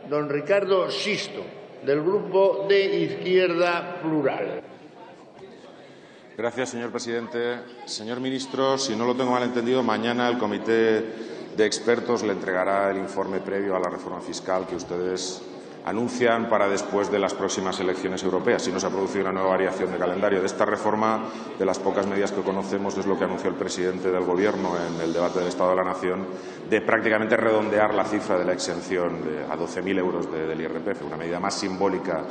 don Ricardo Sisto, del Grupo de Izquierda Plural. Gracias, señor presidente. Señor ministro, si no lo tengo mal entendido, mañana el Comité de Expertos le entregará el informe previo a la reforma fiscal que ustedes anuncian para después de las próximas elecciones europeas, si no se ha producido una nueva variación de calendario. De esta reforma, de las pocas medidas que conocemos, es lo que anunció el presidente del Gobierno en el debate del Estado de la Nación, de prácticamente redondear la cifra de la exención a 12.000 euros del IRPF, una medida más simbólica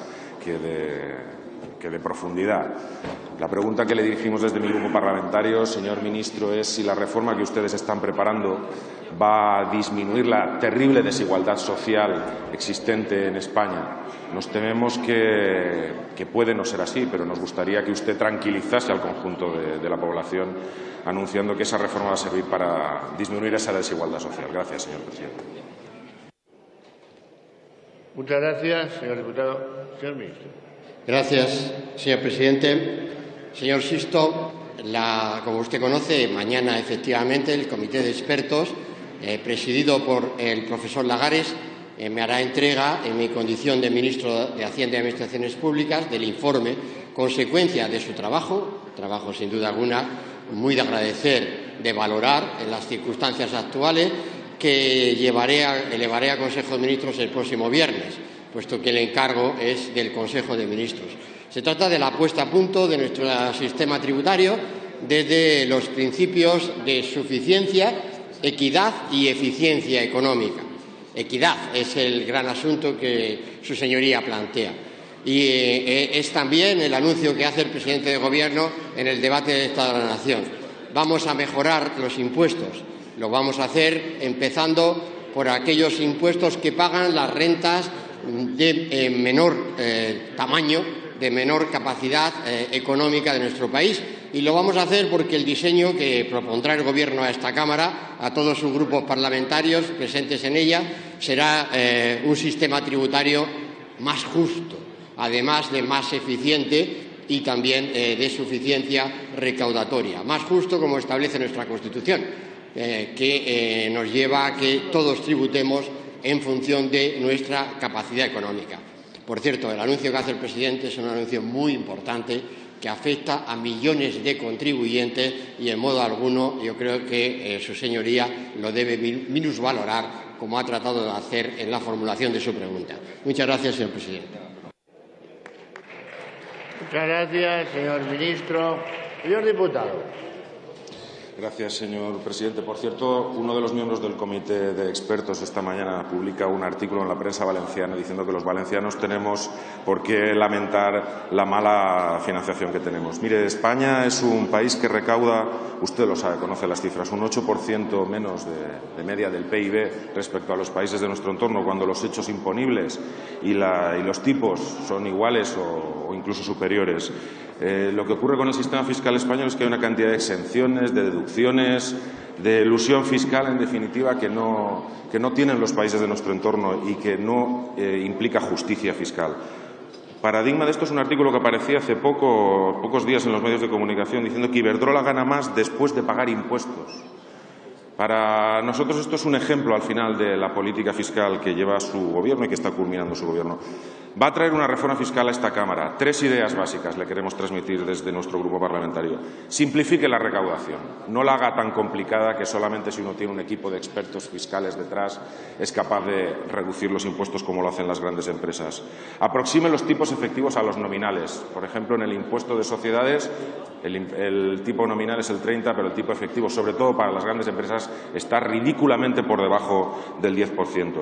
que de profundidad. La pregunta que le dirigimos desde mi grupo parlamentario, señor ministro, es si la reforma que ustedes están preparando va a disminuir la terrible desigualdad social existente en España. Nos tememos que puede no ser así, pero nos gustaría que usted tranquilizase al conjunto de la población anunciando que esa reforma va a servir para disminuir esa desigualdad social. Gracias, señor presidente. Muchas gracias, señor diputado. Señor ministro. Gracias, señor presidente. Señor Sisto, como usted conoce, mañana efectivamente el Comité de Expertos, presidido por el profesor Lagares, me hará entrega, en mi condición de ministro de Hacienda y Administraciones Públicas, del informe consecuencia de su trabajo sin duda alguna muy de agradecer, de valorar en las circunstancias actuales, que elevaré a Consejo de Ministros el próximo viernes, puesto que el encargo es del Consejo de Ministros. Se trata de la puesta a punto de nuestro sistema tributario desde los principios de suficiencia, equidad y eficiencia económica. Equidad es el gran asunto que su señoría plantea. Y es también el anuncio que hace el presidente de Gobierno en el debate del Estado de la Nación. Vamos a mejorar los impuestos. Lo vamos a hacer empezando por aquellos impuestos que pagan las rentas de menor tamaño, de menor capacidad económica de nuestro país. Y lo vamos a hacer porque el diseño que propondrá el Gobierno a esta Cámara, a todos sus grupos parlamentarios presentes en ella, será un sistema tributario más justo, además de más eficiente y también de suficiencia recaudatoria. Más justo, como establece nuestra Constitución, que nos lleva a que todos tributemos en función de nuestra capacidad económica. Por cierto, el anuncio que hace el presidente es un anuncio muy importante que afecta a millones de contribuyentes y, en modo alguno, yo creo que su señoría lo debe minusvalorar, como ha tratado de hacer en la formulación de su pregunta. Muchas gracias, señor presidente. Muchas gracias, señor ministro. Señor diputado. Gracias, señor presidente. Por cierto, uno de los miembros del Comité de Expertos esta mañana publica un artículo en la prensa valenciana diciendo que los valencianos tenemos por qué lamentar la mala financiación que tenemos. Mire, España es un país que recauda, usted lo sabe, conoce las cifras, un 8% menos de media del PIB respecto a los países de nuestro entorno, cuando los hechos imponibles y los tipos son iguales o incluso superiores. Lo que ocurre con el sistema fiscal español es que hay una cantidad de exenciones, de deducciones, de elusión fiscal, en definitiva, que no tienen los países de nuestro entorno y que no implica justicia fiscal. Paradigma de esto es un artículo que aparecía hace pocos días en los medios de comunicación diciendo que Iberdrola gana más después de pagar impuestos. Para nosotros esto es un ejemplo, al final, de la política fiscal que lleva su Gobierno y que está culminando su Gobierno. Va a traer una reforma fiscal a esta Cámara. 3 ideas básicas le queremos transmitir desde nuestro grupo parlamentario. Simplifique la recaudación. No la haga tan complicada que solamente si uno tiene un equipo de expertos fiscales detrás es capaz de reducir los impuestos como lo hacen las grandes empresas. Aproxime los tipos efectivos a los nominales. Por ejemplo, en el impuesto de sociedades el tipo nominal es el 30, pero el tipo efectivo, sobre todo para las grandes empresas, está ridículamente por debajo del 10%.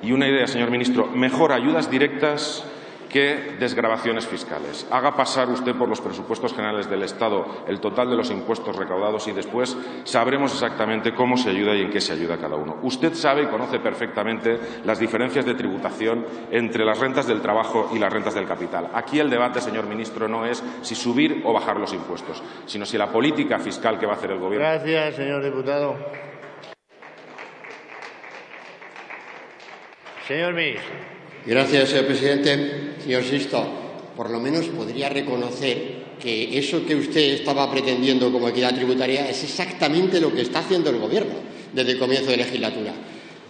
Y una idea, señor ministro, mejor ayudas directas que desgravaciones fiscales. Haga pasar usted por los presupuestos generales del Estado el total de los impuestos recaudados y después sabremos exactamente cómo se ayuda y en qué se ayuda a cada uno. Usted sabe y conoce perfectamente las diferencias de tributación entre las rentas del trabajo y las rentas del capital. Aquí el debate, señor ministro, no es si subir o bajar los impuestos, sino si la política fiscal que va a hacer el Gobierno. Gracias, señor diputado. Señor ministro. Gracias, señor presidente. Señor Sisto, por lo menos podría reconocer que eso que usted estaba pretendiendo como equidad tributaria es exactamente lo que está haciendo el Gobierno desde el comienzo de legislatura.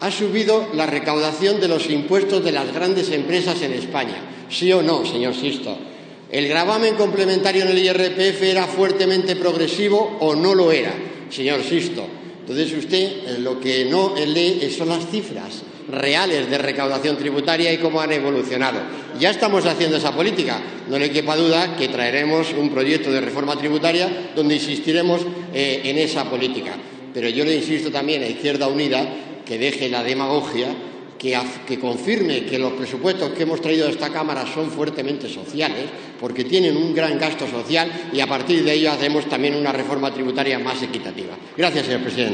¿Ha subido la recaudación de los impuestos de las grandes empresas en España? ¿Sí o no, señor Sisto? ¿El gravamen complementario en el IRPF era fuertemente progresivo o no lo era, señor Sisto? Entonces usted lo que no lee son las cifras reales de recaudación tributaria y cómo han evolucionado. Ya estamos haciendo esa política. No le quepa duda que traeremos un proyecto de reforma tributaria donde insistiremos en esa política. Pero yo le insisto también a Izquierda Unida que deje la demagogia, que confirme que los presupuestos que hemos traído a esta Cámara son fuertemente sociales, porque tienen un gran gasto social y a partir de ello hacemos también una reforma tributaria más equitativa. Gracias, señor presidente.